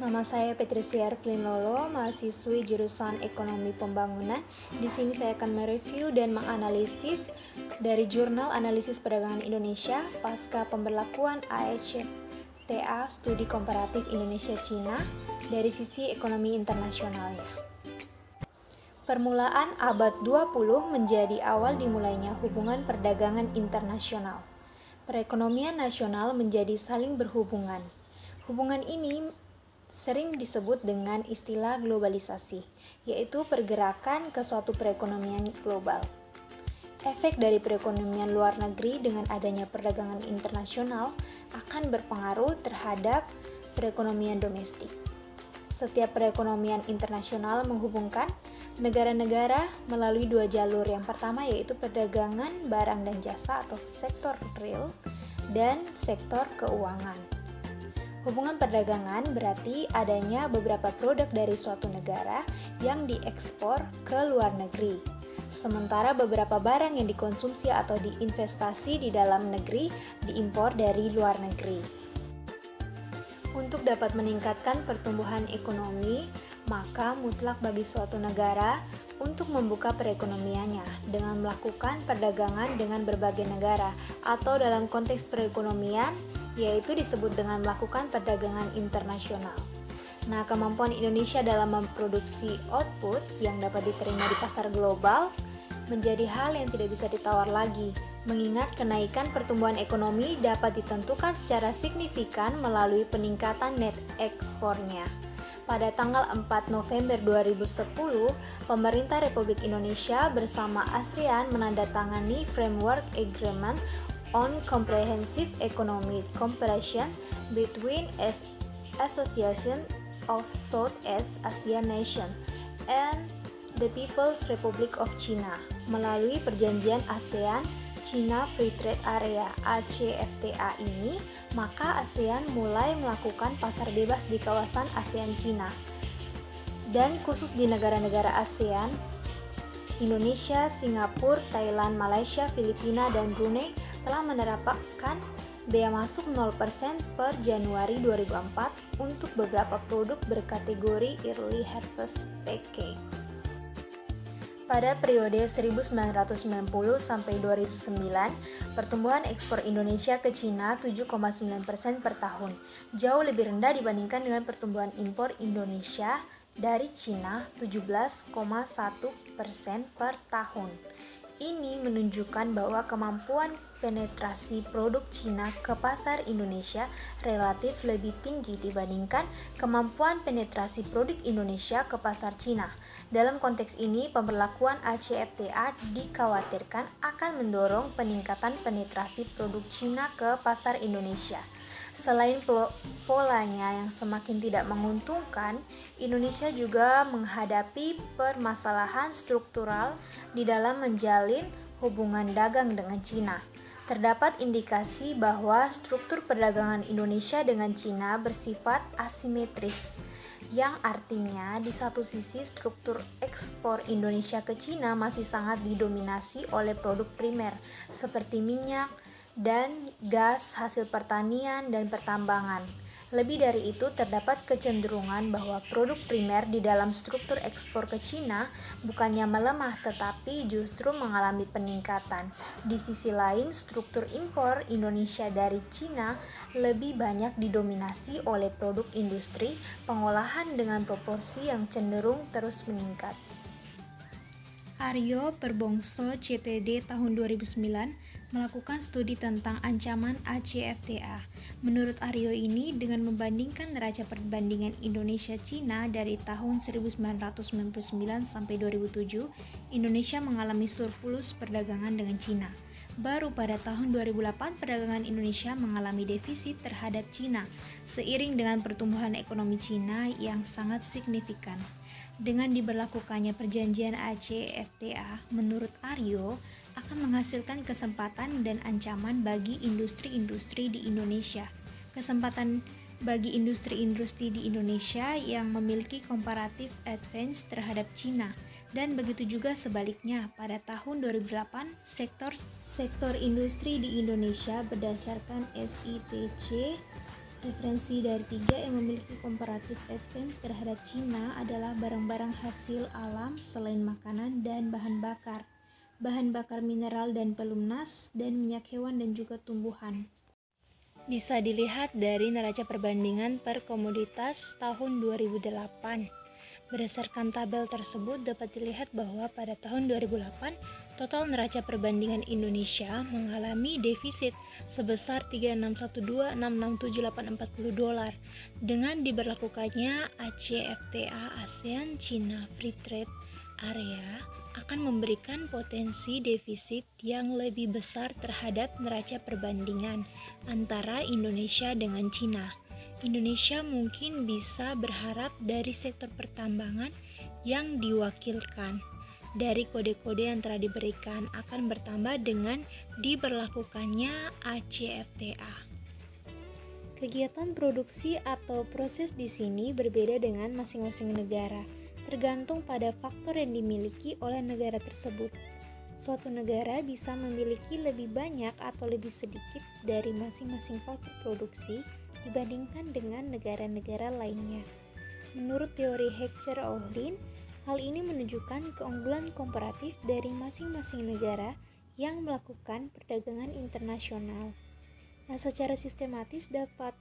Nama saya Patricia Ervlin Lolo, mahasiswi jurusan Ekonomi Pembangunan. Di sini saya akan mereview dan menganalisis dari Jurnal Analisis Perdagangan Indonesia pasca pemberlakuan AECTA Studi Komparatif Indonesia-Cina dari sisi ekonomi internasionalnya. Permulaan abad 20 menjadi awal dimulainya hubungan perdagangan internasional. Perekonomian nasional menjadi saling berhubungan. Hubungan ini sering disebut dengan istilah globalisasi, yaitu pergerakan ke suatu perekonomian global. Efek dari perekonomian luar negeri dengan adanya perdagangan internasional akan berpengaruh terhadap perekonomian domestik. Setiap perekonomian internasional menghubungkan negara-negara melalui dua jalur. Yang pertama yaitu perdagangan barang dan jasa atau sektor real dan sektor keuangan. Hubungan perdagangan berarti adanya beberapa produk dari suatu negara yang diekspor ke luar negeri. Sementara beberapa barang yang dikonsumsi atau diinvestasi di dalam negeri diimpor dari luar negeri. Untuk dapat meningkatkan pertumbuhan ekonomi, maka mutlak bagi suatu negara untuk membuka perekonomiannya dengan melakukan perdagangan dengan berbagai negara, atau dalam konteks perekonomian yaitu disebut dengan melakukan perdagangan internasional. Nah, kemampuan Indonesia dalam memproduksi output yang dapat diterima di pasar global menjadi hal yang tidak bisa ditawar lagi, mengingat kenaikan pertumbuhan ekonomi dapat ditentukan secara signifikan melalui peningkatan net ekspornya. Pada tanggal 4 November 2010, pemerintah Republik Indonesia bersama ASEAN menandatangani Framework Agreement on Comprehensive Economic Cooperation between Association of Southeast Asian Nations and the People's Republic of China melalui perjanjian ASEAN China Free Trade Area (ACFTA) ini, maka ASEAN mulai melakukan pasar bebas di kawasan ASEAN China. Dan khusus di negara-negara ASEAN, Indonesia, Singapura, Thailand, Malaysia, Filipina, dan Brunei telah menerapkan bea masuk 0% per Januari 2004 untuk beberapa produk berkategori Early Harvest package. Pada periode 1990 sampai 2009, pertumbuhan ekspor Indonesia ke Cina 7,9% per tahun, jauh lebih rendah dibandingkan dengan pertumbuhan impor Indonesia dari Cina 17,1% per tahun. Ini menunjukkan bahwa kemampuan penetrasi produk Cina ke pasar Indonesia relatif lebih tinggi dibandingkan kemampuan penetrasi produk Indonesia ke pasar Cina. Dalam konteks ini, pemberlakuan ACFTA dikhawatirkan akan mendorong peningkatan penetrasi produk Cina ke pasar Indonesia. Selain polanya yang semakin tidak menguntungkan, Indonesia juga menghadapi permasalahan struktural di dalam menjalin hubungan dagang dengan Cina. Terdapat indikasi bahwa struktur perdagangan Indonesia dengan Cina bersifat asimetris, yang artinya di satu sisi struktur ekspor Indonesia ke Cina masih sangat didominasi oleh produk primer seperti minyak dan gas hasil pertanian dan pertambangan. Lebih dari itu, terdapat kecenderungan bahwa produk primer di dalam struktur ekspor ke Cina bukannya melemah tetapi justru mengalami peningkatan. Di sisi lain, struktur impor Indonesia dari Cina lebih banyak didominasi oleh produk industri pengolahan dengan proporsi yang cenderung terus meningkat. Aryo Perbongso CTD tahun 2009 melakukan studi tentang ancaman ACFTA. Menurut Aryo ini, dengan membandingkan neraca perbandingan Indonesia-Cina dari tahun 1999 sampai 2007, Indonesia mengalami surplus perdagangan dengan Cina. Baru pada tahun 2008, perdagangan Indonesia mengalami defisit terhadap Cina, seiring dengan pertumbuhan ekonomi Cina yang sangat signifikan. Dengan diberlakukannya perjanjian ACFTA, menurut Aryo, akan menghasilkan kesempatan dan ancaman bagi industri-industri di Indonesia. Kesempatan bagi industri-industri di Indonesia yang memiliki comparative advantage terhadap Cina, dan begitu juga sebaliknya. Pada tahun 2008, sektor industri di Indonesia berdasarkan SITC Referensi dari tiga yang memiliki comparative advantage terhadap Cina adalah barang-barang hasil alam selain makanan dan bahan bakar mineral dan pelunas, dan minyak hewan dan juga tumbuhan. Bisa dilihat dari neraca perbandingan per komoditas tahun 2008. Berdasarkan tabel tersebut dapat dilihat bahwa pada tahun 2008, total neraca perbandingan Indonesia mengalami defisit sebesar 3612.667.840 dolar dengan diberlakukannya ACFTA ASEAN China Free Trade Area akan memberikan potensi defisit yang lebih besar terhadap neraca perbandingan antara Indonesia dengan China. Indonesia mungkin bisa berharap dari sektor pertambangan yang diwakilkan dari kode-kode yang telah diberikan akan bertambah dengan diberlakukannya ACFTA. Kegiatan produksi atau proses di sini berbeda dengan masing-masing negara, tergantung pada faktor yang dimiliki oleh negara tersebut. Suatu negara bisa memiliki lebih banyak atau lebih sedikit dari masing-masing faktor produksi dibandingkan dengan negara-negara lainnya. Menurut teori Heckscher-Ohlin, hal ini menunjukkan keunggulan komparatif dari masing-masing negara yang melakukan perdagangan internasional. Nah, secara sistematis dapat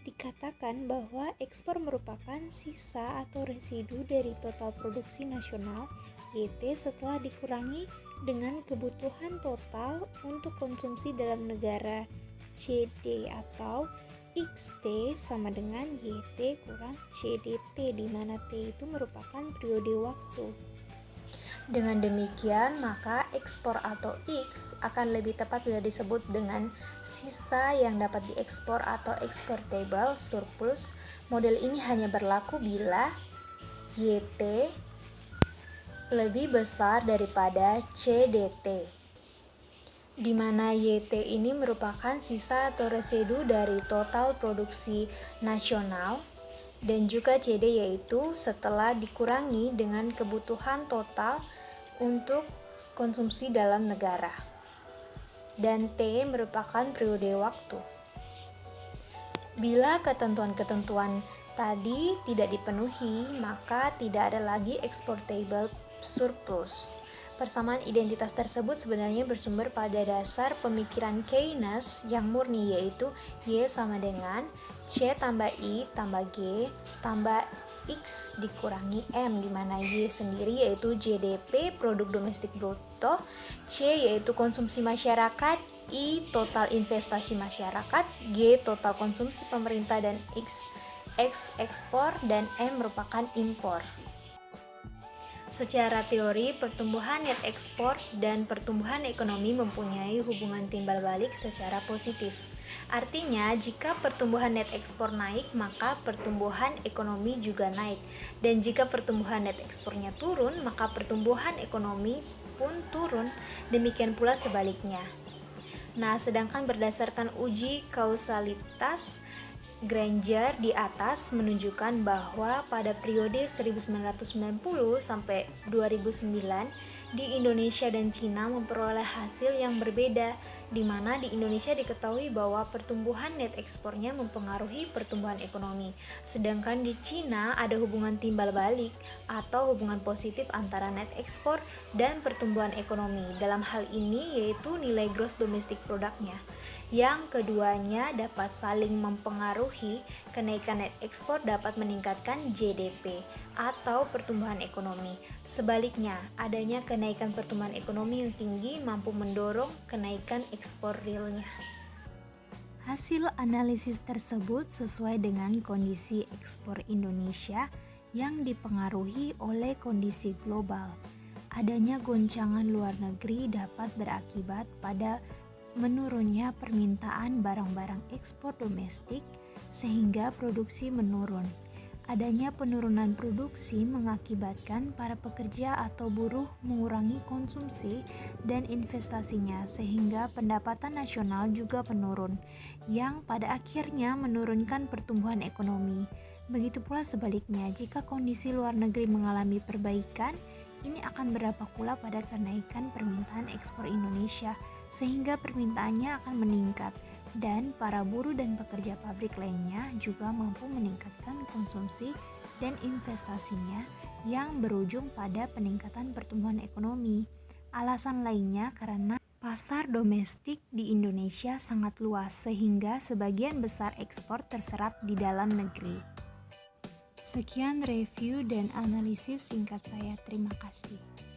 dikatakan bahwa ekspor merupakan sisa atau residu dari total produksi nasional YT setelah dikurangi dengan kebutuhan total untuk konsumsi dalam negara CD, atau XT sama dengan YT kurang CDT, di mana T itu merupakan periode waktu. Dengan demikian, maka ekspor atau X akan lebih tepat bila disebut dengan sisa yang dapat diekspor atau exportable surplus. Model ini hanya berlaku bila YT lebih besar daripada CDT, di mana YT ini merupakan sisa atau residu dari total produksi nasional, dan juga CD yaitu setelah dikurangi dengan kebutuhan total untuk konsumsi dalam negara, dan T merupakan periode waktu. Bila ketentuan-ketentuan tadi tidak dipenuhi, maka tidak ada lagi exportable surplus. Persamaan identitas tersebut sebenarnya bersumber pada dasar pemikiran Keynes yang murni, yaitu Y sama dengan C tambah I tambah G tambah X dikurangi M, di mana Y sendiri yaitu GDP, produk domestik bruto, C yaitu konsumsi masyarakat, I total investasi masyarakat, G total konsumsi pemerintah, dan X ekspor, dan M merupakan impor. Secara teori, pertumbuhan net ekspor dan pertumbuhan ekonomi mempunyai hubungan timbal balik secara positif. Artinya, jika pertumbuhan net ekspor naik, maka pertumbuhan ekonomi juga naik. Dan jika pertumbuhan net ekspornya turun, maka pertumbuhan ekonomi pun turun. Demikian pula sebaliknya. Nah, sedangkan berdasarkan uji kausalitas Granger di atas menunjukkan bahwa pada periode 1990 sampai 2009 di Indonesia dan Cina memperoleh hasil yang berbeda, di mana di Indonesia diketahui bahwa pertumbuhan net ekspornya mempengaruhi pertumbuhan ekonomi, sedangkan di Cina ada hubungan timbal balik atau hubungan positif antara net ekspor dan pertumbuhan ekonomi. Dalam hal ini yaitu nilai gross domestic produknya. Yang keduanya dapat saling mempengaruhi. Kenaikan net ekspor dapat meningkatkan GDP atau pertumbuhan ekonomi. Sebaliknya, adanya kenaikan pertumbuhan ekonomi yang tinggi mampu mendorong kenaikan ekspor realnya. Hasil analisis tersebut sesuai dengan kondisi ekspor Indonesia yang dipengaruhi oleh kondisi global. Adanya goncangan luar negeri dapat berakibat pada menurunnya permintaan barang-barang ekspor domestik sehingga produksi menurun. Adanya penurunan produksi mengakibatkan para pekerja atau buruh mengurangi konsumsi dan investasinya sehingga pendapatan nasional juga menurun, yang pada akhirnya menurunkan pertumbuhan ekonomi. Begitu pula sebaliknya, jika kondisi luar negeri mengalami perbaikan, ini akan berdampak pula pada kenaikan permintaan ekspor Indonesia, sehingga permintaannya akan meningkat. Dan para buruh dan pekerja pabrik lainnya juga mampu meningkatkan konsumsi dan investasinya yang berujung pada peningkatan pertumbuhan ekonomi. Alasan lainnya karena pasar domestik di Indonesia sangat luas sehingga sebagian besar ekspor terserap di dalam negeri. Sekian review dan analisis singkat saya. Terima kasih.